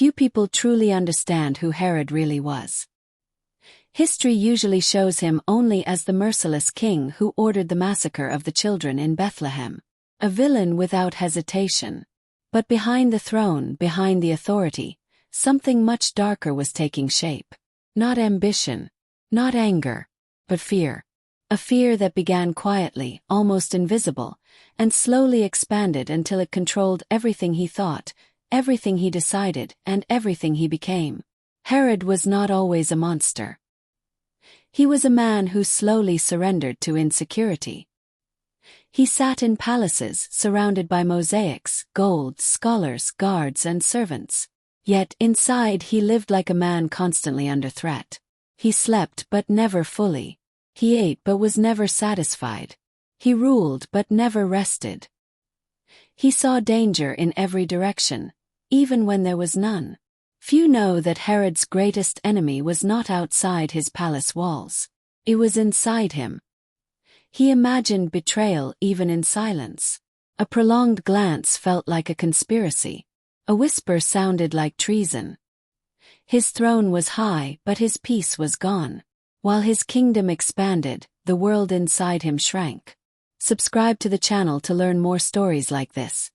few people truly understand who Herod really was. History usually shows him only as the merciless king who ordered the massacre of the children in Bethlehem. A villain without hesitation. But behind the throne, behind the authority, something much darker was taking shape. Not ambition, not anger, but fear. A fear that began quietly, almost invisible, and slowly expanded until it controlled everything he thought, everything he decided, and everything he became. Herod was not always a monster. He was a man who slowly surrendered to insecurity. He sat in palaces surrounded by mosaics, gold, scholars, guards, and servants. Yet inside he lived like a man constantly under threat. He slept but never fully. He ate but was never satisfied. He ruled but never rested. He saw danger in every direction, even when there was none. Few know that Herod's greatest enemy was not outside his palace walls. It was inside him. He imagined betrayal even in silence. A prolonged glance felt like a conspiracy. A whisper sounded like treason. His throne was high, but his peace was gone. While his kingdom expanded, the world inside him shrank. Subscribe to the channel to learn more stories like this.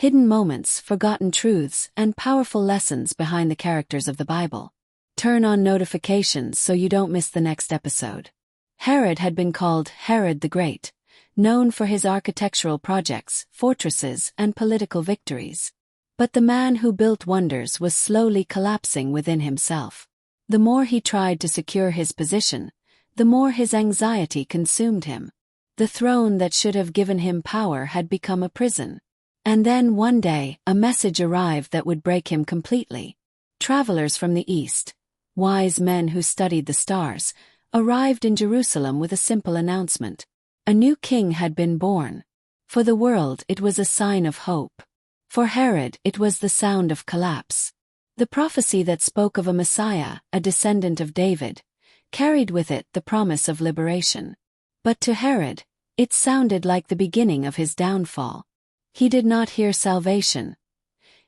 Hidden moments, forgotten truths, and powerful lessons behind the characters of the Bible. Turn on notifications so you don't miss the next episode. Herod had been called Herod the Great, known for his architectural projects, fortresses, and political victories. But the man who built wonders was slowly collapsing within himself. The more he tried to secure his position, the more his anxiety consumed him. The throne that should have given him power had become a prison. And then one day, a message arrived that would break him completely. Travelers from the east, wise men who studied the stars, arrived in Jerusalem with a simple announcement. A new king had been born. For the world, it was a sign of hope. For Herod, it was the sound of collapse. The prophecy that spoke of a Messiah, a descendant of David, carried with it the promise of liberation. But to Herod, it sounded like the beginning of his downfall. He did not hear salvation.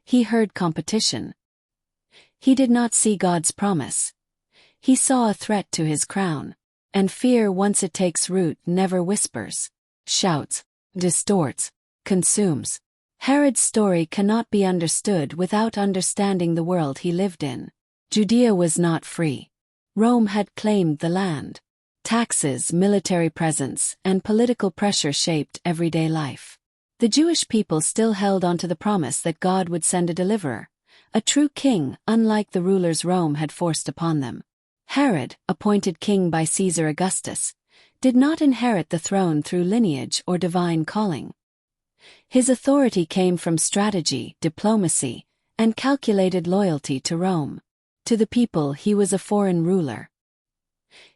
He heard competition. He did not see God's promise. He saw a threat to his crown. And fear, once it takes root, never whispers, shouts, distorts, consumes. Herod's story cannot be understood without understanding the world he lived in. Judea was not free. Rome had claimed the land. Taxes, military presence, and political pressure shaped everyday life. The Jewish people still held on to the promise that God would send a deliverer, a true king, unlike the rulers Rome had forced upon them. Herod, appointed king by Caesar Augustus, did not inherit the throne through lineage or divine calling. His authority came from strategy, diplomacy, and calculated loyalty to Rome. To the people, he was a foreign ruler.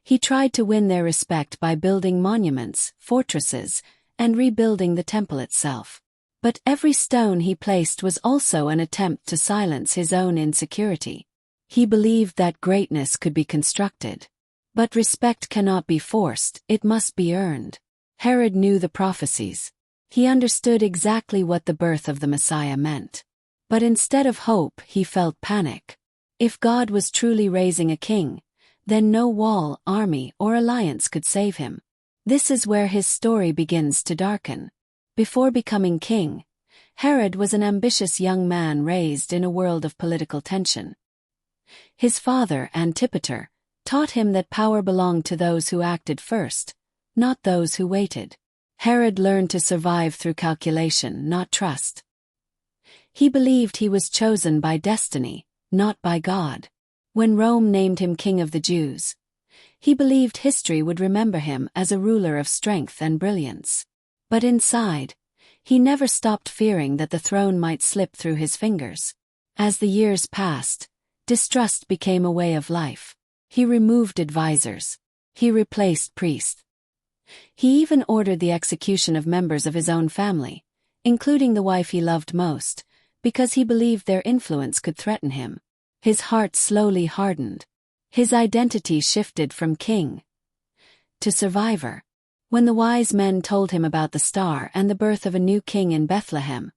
He tried to win their respect by building monuments, fortresses, and rebuilding the temple itself. But every stone he placed was also an attempt to silence his own insecurity. He believed that greatness could be constructed. But respect cannot be forced, it must be earned. Herod knew the prophecies. He understood exactly what the birth of the Messiah meant. But instead of hope, he felt panic. If God was truly raising a king, then no wall, army, or alliance could save him. This is where his story begins to darken. Before becoming king, Herod was an ambitious young man raised in a world of political tension. His father, Antipater, taught him that power belonged to those who acted first, not those who waited. Herod learned to survive through calculation, not trust. He believed he was chosen by destiny, not by God. When Rome named him King of the Jews, he believed history would remember him as a ruler of strength and brilliance. But inside, he never stopped fearing that the throne might slip through his fingers. As the years passed, distrust became a way of life. He removed advisors. He replaced priests. He even ordered the execution of members of his own family, including the wife he loved most, because he believed their influence could threaten him. His heart slowly hardened. His identity shifted from king to survivor. When the wise men told him about the star and the birth of a new king in Bethlehem,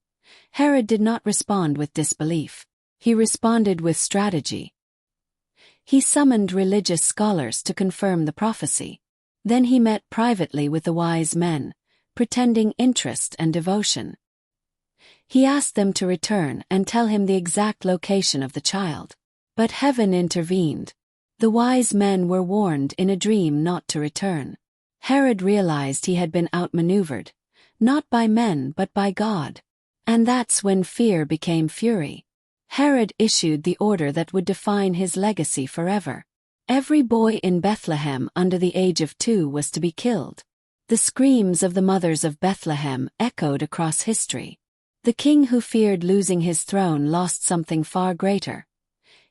Herod did not respond with disbelief. He responded with strategy. He summoned religious scholars to confirm the prophecy. Then he met privately with the wise men, pretending interest and devotion. He asked them to return and tell him the exact location of the child. But heaven intervened. The wise men were warned in a dream not to return. Herod realized he had been outmaneuvered, not by men but by God. And that's when fear became fury. Herod issued the order that would define his legacy forever. Every boy in Bethlehem under the age of 2 was to be killed. The screams of the mothers of Bethlehem echoed across history. The king who feared losing his throne lost something far greater: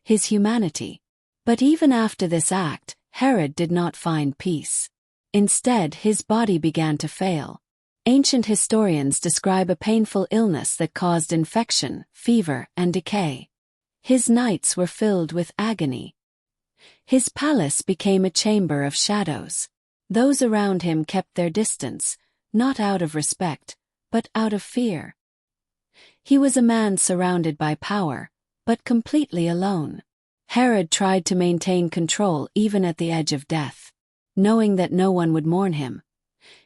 his humanity. But even after this act, Herod did not find peace. Instead, his body began to fail. Ancient historians describe a painful illness that caused infection, fever, and decay. His nights were filled with agony. His palace became a chamber of shadows. Those around him kept their distance, not out of respect, but out of fear. He was a man surrounded by power, but completely alone. Herod tried to maintain control even at the edge of death. Knowing that no one would mourn him,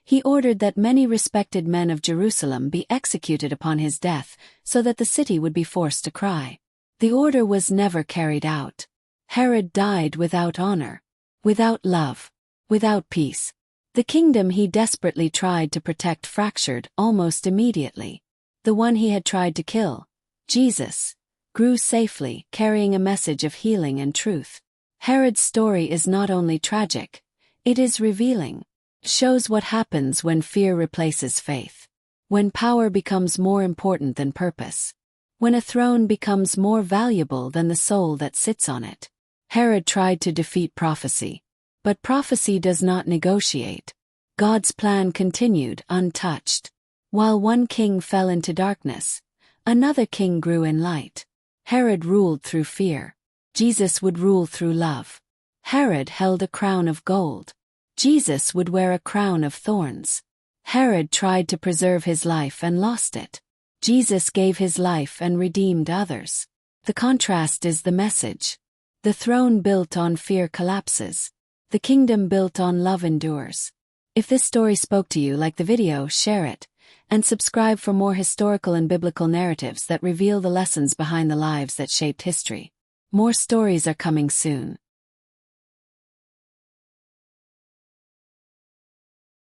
he ordered that many respected men of Jerusalem be executed upon his death, so that the city would be forced to cry. The order was never carried out. Herod died without honor, without love, without peace. The kingdom he desperately tried to protect fractured almost immediately. The one he had tried to kill, Jesus, grew safely, carrying a message of healing and truth. Herod's story is not only tragic, it is revealing. It shows what happens when fear replaces faith. When power becomes more important than purpose. When a throne becomes more valuable than the soul that sits on it. Herod tried to defeat prophecy. But prophecy does not negotiate. God's plan continued untouched. While one king fell into darkness, another king grew in light. Herod ruled through fear. Jesus would rule through love. Herod held a crown of gold. Jesus would wear a crown of thorns. Herod tried to preserve his life and lost it. Jesus gave his life and redeemed others. The contrast is the message. The throne built on fear collapses. The kingdom built on love endures. If this story spoke to you, like the video, share it, and subscribe for more historical and biblical narratives that reveal the lessons behind the lives that shaped history. More stories are coming soon.